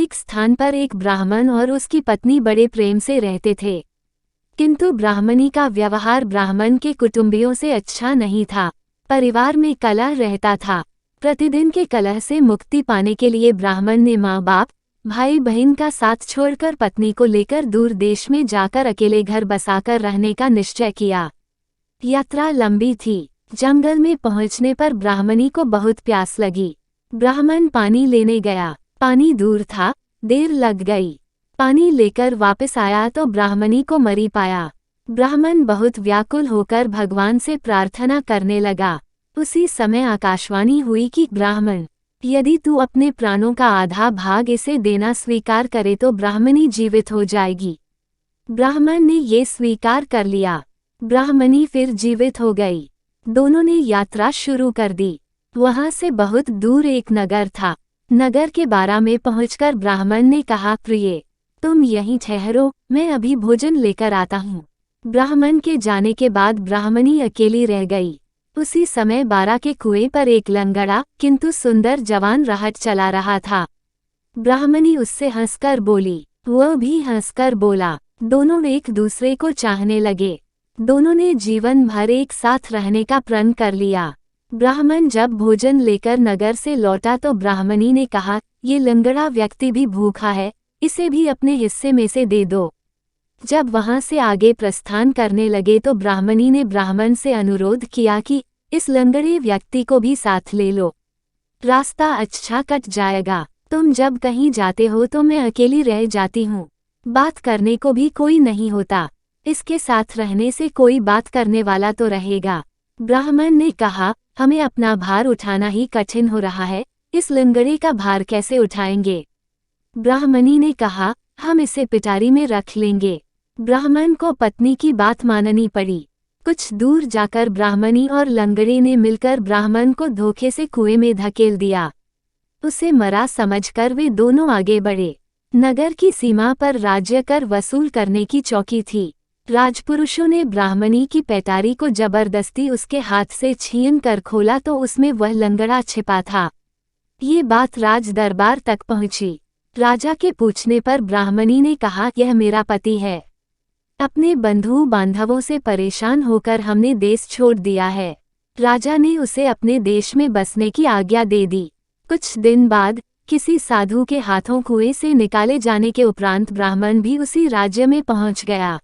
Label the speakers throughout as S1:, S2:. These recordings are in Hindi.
S1: एक स्थान पर एक ब्राह्मण और उसकी पत्नी बड़े प्रेम से रहते थे। किंतु ब्राह्मणी का व्यवहार ब्राह्मण के कुटुंबियों से अच्छा नहीं था। परिवार में कलह रहता था। प्रतिदिन के कलह से मुक्ति पाने के लिए ब्राह्मण ने माँ बाप, भाई बहन का साथ छोड़कर पत्नी को लेकर दूर देश में जाकर अकेले घर बसाकर रहने का निश्चय किया। यात्रा लंबी थी। जंगल में पहुंचने पर ब्राह्मणी को बहुत प्यास लगी। ब्राह्मण पानी लेने गया। पानी दूर था, देर लग गई। पानी लेकर वापस आया तो ब्राह्मणी को मरी पाया। ब्राह्मण बहुत व्याकुल होकर भगवान से प्रार्थना करने लगा। उसी समय आकाशवाणी हुई कि ब्राह्मण, यदि तू अपने प्राणों का आधा भाग इसे देना स्वीकार करे तो ब्राह्मणी जीवित हो जाएगी। ब्राह्मण ने ये स्वीकार कर लिया। ब्राह्मणी फिर जीवित हो गई। दोनों ने यात्रा शुरू कर दी। वहां से बहुत दूर एक नगर था। नगर के बारा में पहुंचकर ब्राह्मण ने कहा, प्रिय, तुम यहीं ठहरो, मैं अभी भोजन लेकर आता हूँ। ब्राह्मण के जाने के बाद ब्राह्मणी अकेली रह गई। उसी समय बारा के कुएं पर एक लंगड़ा किंतु सुंदर जवान राहत चला रहा था। ब्राह्मणी उससे हंसकर बोली, वह भी हंसकर बोला। दोनों एक दूसरे को चाहने लगे। दोनों ने जीवन भर एक साथ रहने का प्रण कर लिया। ब्राह्मण जब भोजन लेकर नगर से लौटा तो ब्राह्मणी ने कहा, ये लंगड़ा व्यक्ति भी भूखा है, इसे भी अपने हिस्से में से दे दो। जब वहां से आगे प्रस्थान करने लगे तो ब्राह्मणी ने ब्राह्मण से अनुरोध किया कि इस लंगड़े व्यक्ति को भी साथ ले लो। रास्ता अच्छा कट जाएगा। तुम जब कहीं जाते हो तो मैं अकेली रह जाती हूँ। बात करने को भी कोई नहीं होता। इसके साथ रहने से कोई बात करने वाला तो रहेगा। ब्राह्मण ने कहा, हमें अपना भार उठाना ही कठिन हो रहा है, इस लंगड़े का भार कैसे उठाएंगे? ब्राह्मणी ने कहा, हम इसे पिटारी में रख लेंगे। ब्राह्मण को पत्नी की बात माननी पड़ी। कुछ दूर जाकर ब्राह्मणी और लंगड़े ने मिलकर ब्राह्मण को धोखे से कुएं में धकेल दिया। उसे मरा समझकर वे दोनों आगे बढ़े। नगर की सीमा पर राज्य कर वसूल करने की चौकी थी। राजपुरुषों ने ब्राह्मणी की पेटारी को जबरदस्ती उसके हाथ से छीन कर खोला तो उसमें वह लंगड़ा छिपा था। ये बात राज दरबार तक पहुंची। राजा के पूछने पर ब्राह्मणी ने कहा, यह मेरा पति है। अपने बंधु बांधवों से परेशान होकर हमने देश छोड़ दिया है। राजा ने उसे अपने देश में बसने की आज्ञा दे दी। कुछ दिन बाद किसी साधु के हाथों कुएं से निकाले जाने के उपरांत ब्राह्मण भी उसी राज्य में पहुंच गया।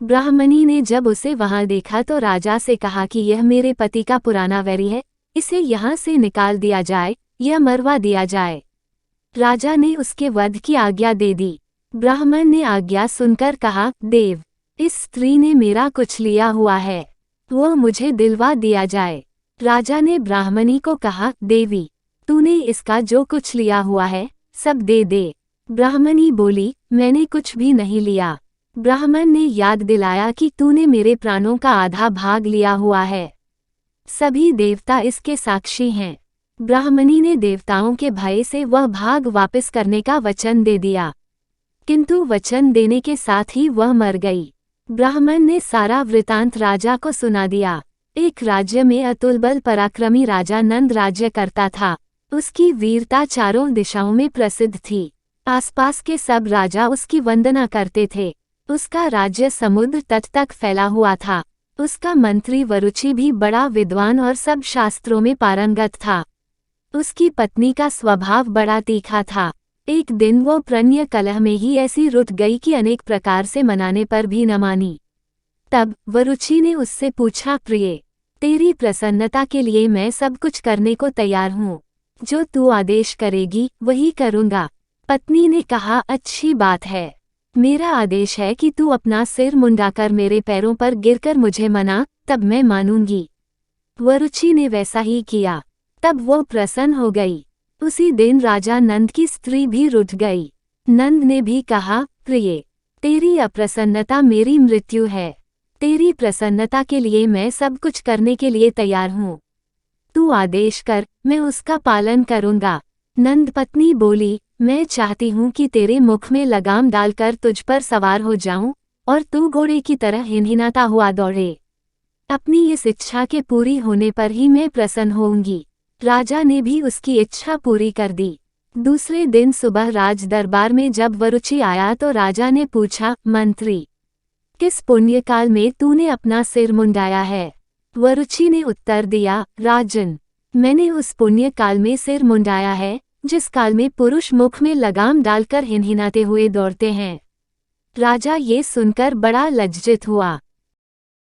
S1: ब्राह्मणी ने जब उसे वहां देखा तो राजा से कहा कि यह मेरे पति का पुराना वैरी है, इसे यहाँ से निकाल दिया जाए या मरवा दिया जाए। राजा ने उसके वध की आज्ञा दे दी। ब्राह्मण ने आज्ञा सुनकर कहा, देव, इस स्त्री ने मेरा कुछ लिया हुआ है, वह मुझे दिलवा दिया जाए। राजा ने ब्राह्मणी को कहा, देवी, तूने इसका जो कुछ लिया हुआ है सब दे दे। ब्राह्मणी बोली, मैंने कुछ भी नहीं लिया। ब्राह्मण ने याद दिलाया कि तूने मेरे प्राणों का आधा भाग लिया हुआ है। सभी देवता इसके साक्षी हैं। ब्राह्मणी ने देवताओं के भय से वह भाग वापस करने का वचन दे दिया, किंतु वचन देने के साथ ही वह मर गई। ब्राह्मण ने सारा वृतांत राजा को सुना दिया। एक राज्य में अतुलबल पराक्रमी राजा नंद राज्य करता था। उसकी वीरता चारों दिशाओं में प्रसिद्ध थी। आसपास के सब राजा उसकी वंदना करते थे। उसका राज्य समुद्र तट तक फैला हुआ था। उसका मंत्री वरुचि भी बड़ा विद्वान और सब शास्त्रों में पारंगत था। उसकी पत्नी का स्वभाव बड़ा तीखा था। एक दिन वो प्रणय कलह में ही ऐसी रुठ गई कि अनेक प्रकार से मनाने पर भी न मानी। तब वरुचि ने उससे पूछा, प्रिय, तेरी प्रसन्नता के लिए मैं सब कुछ करने को तैयार हूँ। जो तू आदेश करेगी वही करूँगा। पत्नी ने कहा, अच्छी बात है। मेरा आदेश है कि तू अपना सिर मुंडाकर मेरे पैरों पर गिरकर मुझे मना, तब मैं मानूंगी। वरुचि ने वैसा ही किया। तब वो प्रसन्न हो गई। उसी दिन राजा नंद की स्त्री भी रुठ गई। नंद ने भी कहा, प्रिय, तेरी अप्रसन्नता मेरी मृत्यु है। तेरी प्रसन्नता के लिए मैं सब कुछ करने के लिए तैयार हूँ। तू आदेश कर, मैं उसका पालन करूँगा। नंद पत्नी बोली, मैं चाहती हूँ कि तेरे मुख में लगाम डालकर तुझ पर सवार हो जाऊं और तू घोड़े की तरह हिनहिनाता हुआ दौड़े। अपनी इस इच्छा के पूरी होने पर ही मैं प्रसन्न होऊंगी। राजा ने भी उसकी इच्छा पूरी कर दी। दूसरे दिन सुबह राज दरबार में जब वरुचि आया तो राजा ने पूछा, मंत्री, किस पुण्यकाल में तूने अपना सिर मुंडाया है? वरुचि ने उत्तर दिया, राजन, मैंने उस पुण्य काल में सिर मुंडाया है जिस काल में पुरुष मुख में लगाम डालकर हिनहिनाते हुए दौड़ते हैं। राजा ये सुनकर बड़ा लज्जित हुआ।